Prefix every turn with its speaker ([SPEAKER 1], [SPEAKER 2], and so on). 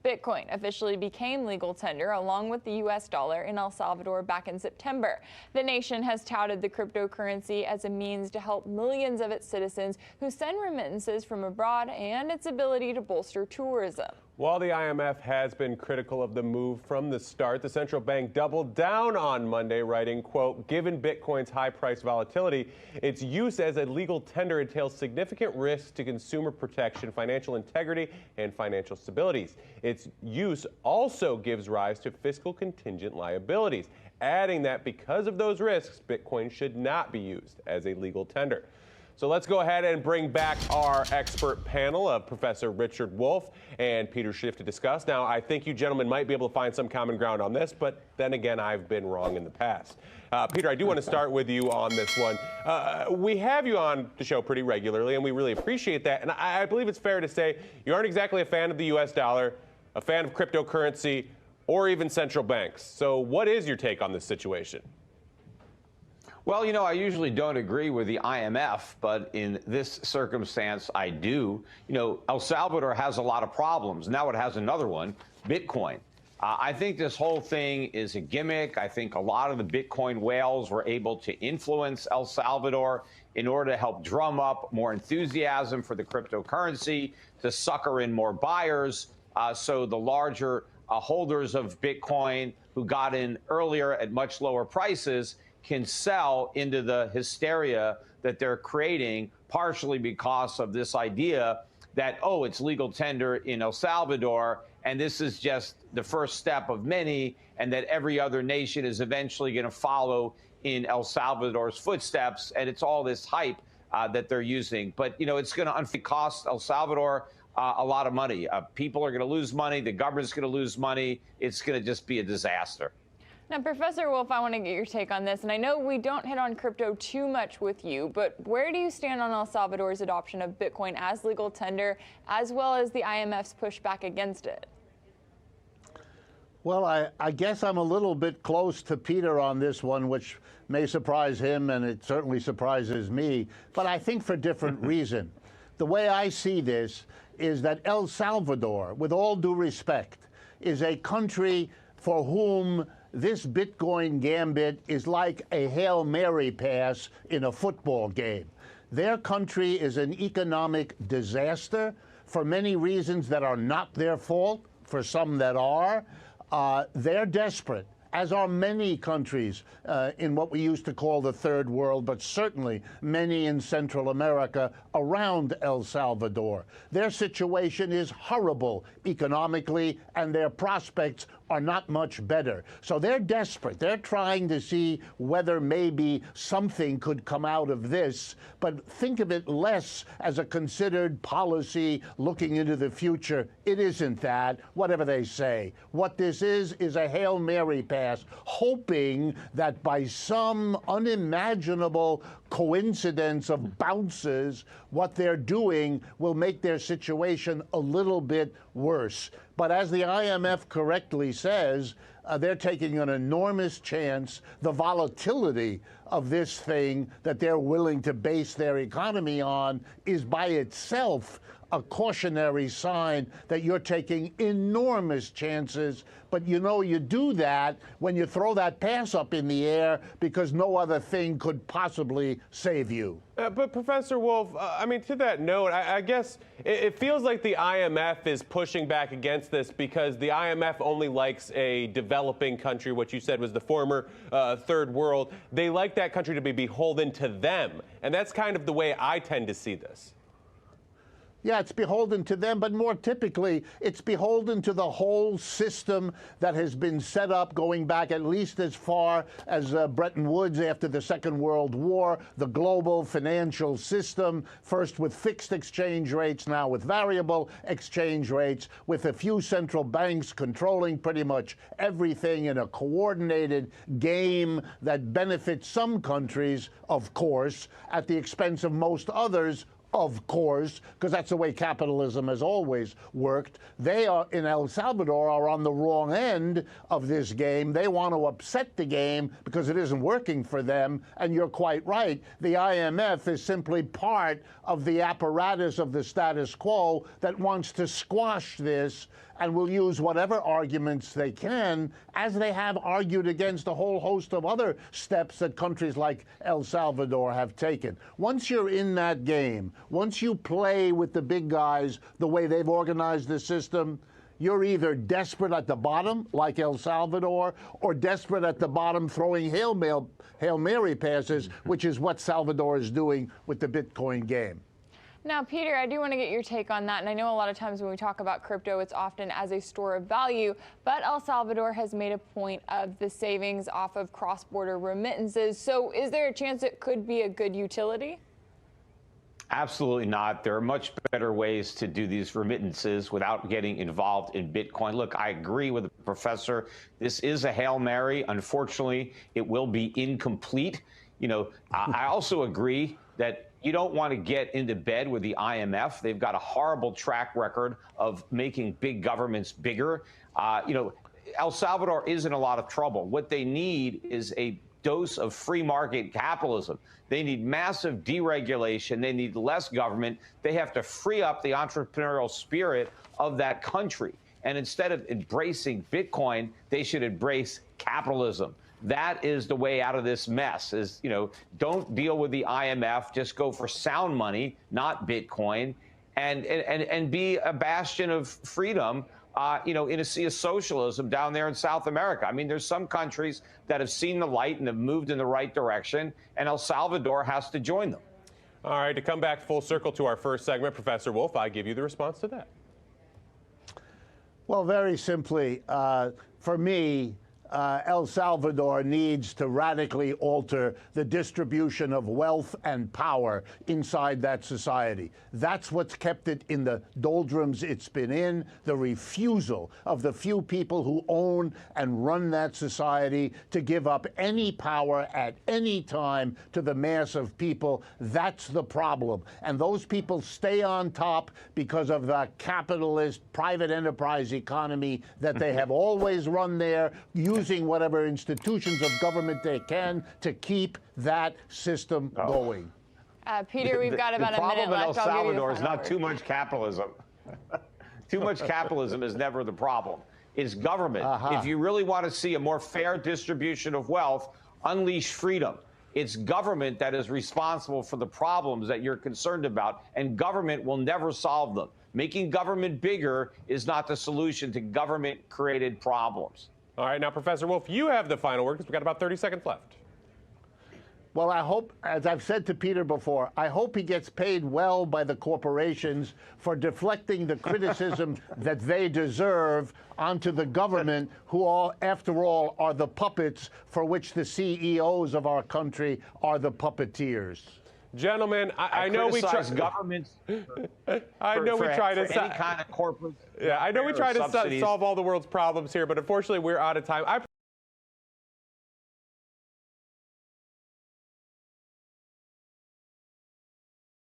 [SPEAKER 1] Bitcoin officially became legal tender along with the U.S. dollar in El Salvador back in September. The nation has touted the cryptocurrency as a means to help millions of its citizens who send remittances from abroad and its ability to bolster tourism.
[SPEAKER 2] While the IMF has been critical of the move from the start, the central bank doubled down on Monday, writing, quote, given Bitcoin's high price volatility, its use as a legal tender entails significant risks to consumer protection, financial integrity, and financial stabilities. Its use also gives rise to fiscal contingent liabilities, adding that because of those risks, Bitcoin should not be used as a legal tender. So let's go ahead and bring back our expert panel of Professor Richard Wolff and Peter Schiff to discuss. Now, I think you gentlemen might be able to find some common ground on this, but then again, I've been wrong in the past. Peter, I do want to start with you on this one. We have you on the show pretty regularly, and we really appreciate that. And I believe it's fair to say you aren't exactly a fan of the U.S. dollar, a fan of cryptocurrency, or even central banks. So what is your take on this situation?
[SPEAKER 3] Well, I usually don't agree with the IMF, but in this circumstance, I do. El Salvador has a lot of problems. Now it has another one, Bitcoin. I think this whole thing is a gimmick. I think a lot of the Bitcoin whales were able to influence El Salvador in order to help drum up more enthusiasm for the cryptocurrency, to sucker in more buyers. So the larger holders of Bitcoin who got in earlier at much lower prices can sell into the hysteria that they're creating, partially because of this idea that, oh, it's legal tender in El Salvador, and this is just the first step of many, and that every other nation is eventually going to follow in El Salvador's footsteps, and it's all this hype that they're using. But, it's going to cost El Salvador a lot of money. People are going to lose money. The government's going to lose money. It's going to just be a disaster.
[SPEAKER 1] Now, Professor Wolff, I want to get your take on this, and I know we don't hit on crypto too much with you, but where do you stand on El Salvador's adoption of Bitcoin as legal tender, as well as the IMF's pushback against it?
[SPEAKER 4] Well, I guess I'm a little bit close to Peter on this one, which may surprise him, and it certainly surprises me, but I think for different reason. The way I see this is that El Salvador, with all due respect, is a country for whom this Bitcoin gambit is like a Hail Mary pass in a football game. Their country is an economic disaster for many reasons that are not their fault, for some that are. They're desperate, as are many countries in what we used to call the third world, but certainly many in Central America around El Salvador. Their situation is horrible economically, and their prospects are not much better. So they're desperate. They're trying to see whether maybe something could come out of this, but think of it less as a considered policy looking into the future. It isn't that, whatever they say. What this is a Hail Mary pass, hoping that by some unimaginable coincidence of bounces, what they're doing will make their situation a little bit worse. But as the IMF correctly says, they're taking an enormous chance. The volatility of this thing that they're willing to base their economy on is by itself a cautionary sign that you're taking enormous chances. But you do that when you throw that pass up in the air because no other thing could possibly save you.
[SPEAKER 2] But Professor Wolff, to that note, I guess it feels like the IMF is pushing back against this because the IMF only likes a developing country, what you said was the former third world. They like that country to be beholden to them. And that's kind of the way I tend to see this.
[SPEAKER 4] Yeah, it's beholden to them, but more typically, it's beholden to the whole system that has been set up going back at least as far as Bretton Woods after the Second World War, the global financial system, first with fixed exchange rates, now with variable exchange rates, with a few central banks controlling pretty much everything in a coordinated game that benefits some countries, of course, at the expense of most others, of course, because that's the way capitalism has always worked. They are in El Salvador are on the wrong end of this game. They want to upset the game because it isn't working for them. And you're quite right. The IMF is simply part of the apparatus of the status quo that wants to squash this and will use whatever arguments they can, as they have argued against a whole host of other steps that countries like El Salvador have taken. Once you're in that game, once you play with the big guys the way they've organized the system, you're either desperate at the bottom, like El Salvador, or desperate at the bottom throwing Hail Mary passes, which is what Salvador is doing with the Bitcoin game.
[SPEAKER 1] Now, Peter, I do want to get your take on that. And I know a lot of times when we talk about crypto, it's often as a store of value. But El Salvador has made a point of the savings off of cross-border remittances. So is there a chance it could be a good utility?
[SPEAKER 3] Absolutely not. There are much better ways to do these remittances without getting involved in Bitcoin. Look, I agree with the professor. This is a Hail Mary. Unfortunately, it will be incomplete. You know, I also agree that you don't want to get into bed with the IMF. They've got a horrible track record of making big governments bigger. You know, El Salvador is in a lot of trouble. What they need is a dose of free market capitalism. They need massive deregulation. They need less government. They have to free up the entrepreneurial spirit of that country. And instead of embracing Bitcoin, they should embrace capitalism. That is the way out of this mess. Is, you know, don't deal with the IMF. Just go for sound money, not Bitcoin, and be a bastion of freedom. You know, in a sea of socialism down there in South America. I mean, there's some countries that have seen the light and have moved in the right direction, and El Salvador has to join them.
[SPEAKER 2] All right, to come back full circle to our first segment, Professor Wolf, I give you the response to that.
[SPEAKER 4] Well, very simply, for me, El Salvador needs to radically alter the distribution of wealth and power inside that society. That's what's kept it in the doldrums it's been in, the refusal of the few people who own and run that society to give up any power at any time to the mass of people. That's the problem. And those people stay on top because of the capitalist private enterprise economy that they have always run there, using whatever institutions of government they can to keep that system going.
[SPEAKER 1] Peter, we've got about a minute left.
[SPEAKER 3] The problem in El Salvador is not too much capitalism. Too much capitalism is never the problem. It's government. If you really want to see a more fair distribution of wealth, unleash freedom. It's government that is responsible for the problems that you're concerned about, and government will never solve them. Making government bigger is not the solution to government-created problems.
[SPEAKER 2] All right, now, Professor Wolf, you have the final word because we've got about 30 seconds left.
[SPEAKER 4] Well, I hope, as I've said to Peter before, I hope he gets paid well by the corporations for deflecting the criticism that they deserve onto the government, who all, after all, are the puppets for which the CEOs of our country are the puppeteers.
[SPEAKER 2] Gentlemen, I know we try
[SPEAKER 3] governments.
[SPEAKER 2] I know we try to
[SPEAKER 3] any kind of corporate.
[SPEAKER 2] Yeah, I know we try to solve all the world's problems here, but unfortunately, we're out of time.